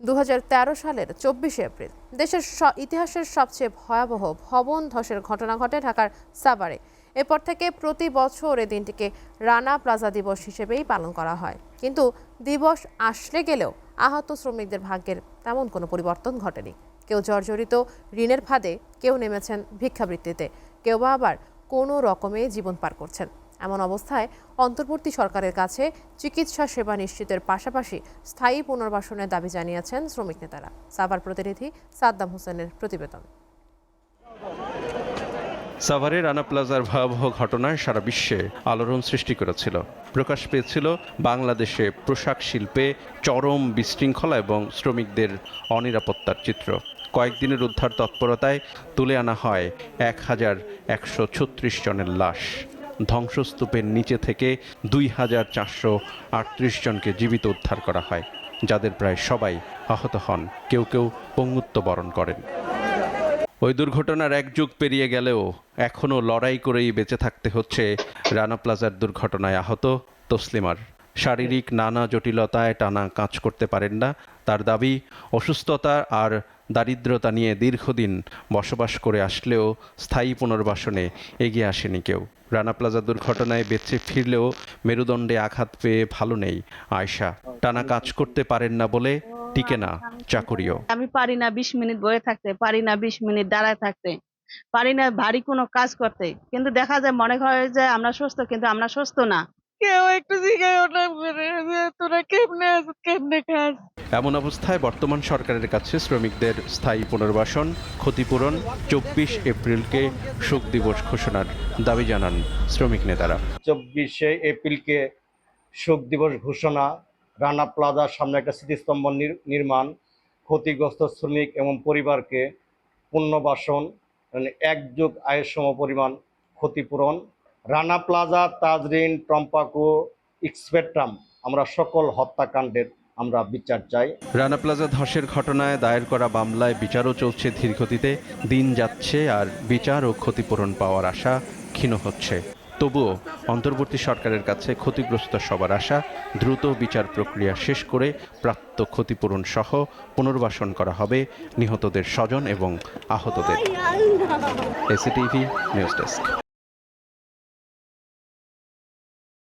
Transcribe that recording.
2013 সালের 24 এপ্রিল দেশের ইতিহাসের সবচেয়ে ভয়াবহ ভবন ধসের ঘটনা ঘটে ঢাকার সাভারে। এরপর থেকে প্রতি বছর এই দিনটিকে রানা প্লাজা দিবস হিসেবেই পালন করা হয়। কিন্তু দিবস আসলে গেলেও আহত শ্রমিকদের ভাগ্যের তেমন কোনো পরিবর্তন ঘটেনি। কেউ জর্জরিত ঋণের ফাঁদে, কেউ নেমেছেন ভিক্ষাবৃত্তিতে, কেউ বা আবার কোনো রকমে জীবন পার করছেন। এমন অবস্থায় অন্তর্বর্তী সরকারের কাছে চিকিৎসা সেবা নিশ্চিতের পাশাপাশি স্থায়ী পুনর্বাসনের দাবি জানিয়েছেন শ্রমিক নেতারা। সাভার প্রতিনিধি সাদ্দাম হোসেনের প্রতিবেদন। সাভারে রানা প্লাজার ভয়াবহ ঘটনায় সারা বিশ্বে আলোড়ন সৃষ্টি করেছিল। প্রকাশ পেয়েছিল বাংলাদেশে পোশাক শিল্পে চরম বিশৃঙ্খলা এবং শ্রমিকদের অনিরাপত্তার চিত্র। কয়েকদিনের উদ্ধার তৎপরতায় তুলে আনা হয় 1136 জনের লাশ। ধ্বংসস্তূপের নিচে থেকে 2438 জনকে জীবিত উদ্ধার করা হয়, যাদের প্রায় সবাই আহত হন, কেউ কেউ পঙ্গুত্ব বরণ করেন। ওই দুর্ঘটনার এক যুগ পেরিয়ে গেলেও এখনও লড়াই করেই বেঁচে থাকতে হচ্ছে রানা প্লাজার দুর্ঘটনায় আহত তসলিমার। শারীরিক নানা জটিলতায় টানা কাজ করতে পারেন না। তার দাবি, অসুস্থতা আর দারিদ্রতা নিয়ে দীর্ঘদিন বসবাস করে আসলেও স্থায়ী পুনর্বাসনে এগিয়ে আসেনি কেউ। রানা প্লাজা দুর্ঘটনায় বেঁচে ফিরলেও মেরুদণ্ডে আঘাত পেয়ে ভালো নেই আয়শা। টানা কাজ করতে পারেন না বলে টিকে না চাকুরিও। আমি পারি না 20 মিনিট বসে থাকতে, পারি না 20 মিনিট দাঁড়ায় থাকতে, পারি না ভারী কোনো কাজ করতে। কিন্তু দেখা যায়, মনে হয় যে আমরা সুস্থ, কিন্তু আমরা সুস্থ না। কেউ একটু জিজ্ঞাসা করে যে তোরা কেমনে খাস। এমন অবস্থায় বর্তমান সরকারের কাছে শ্রমিকদের স্থায়ী পুনর্বাসন, ক্ষতিপূরণ, 24 এপ্রিলকে শোক দিবস ঘোষণার দাবি জানান শ্রমিক নেতারা। 24 এপ্রিলকে শোক দিবস ঘোষণা, রানা প্লাজার সামনে একটা স্মৃতিস্তম্ভ নির্মাণ, ক্ষতিগ্রস্ত শ্রমিক এবং পরিবারকে পুনর্বাসন, মানে 1 যুগ আয়ের সমপরিমাণ ক্ষতিপূরণ। রানা প্লাজা, তাজরিন, টম্পাকো, স্পেকট্রাম, আমরা সকল হত্যাকাণ্ডের আমরা বিচার চাই। রানা প্লাজা ধসের ঘটনায় দায়ের করা মামলায় বিচারও চলছে ধীরগতিতে। দিন যাচ্ছে আর বিচার ও ক্ষতিপূরণ পাওয়ার আশা ক্ষীণ হচ্ছে। তবুও অন্তর্বর্তী সরকারের কাছে ক্ষতিগ্রস্ত সবার আশা, দ্রুত বিচার প্রক্রিয়া শেষ করে প্রাপ্ত ক্ষতিপূরণ সহ পুনর্বাসন করা হবে নিহতদের স্বজন এবং আহতদের। এসিটিভি নিউজ ডেস্ক।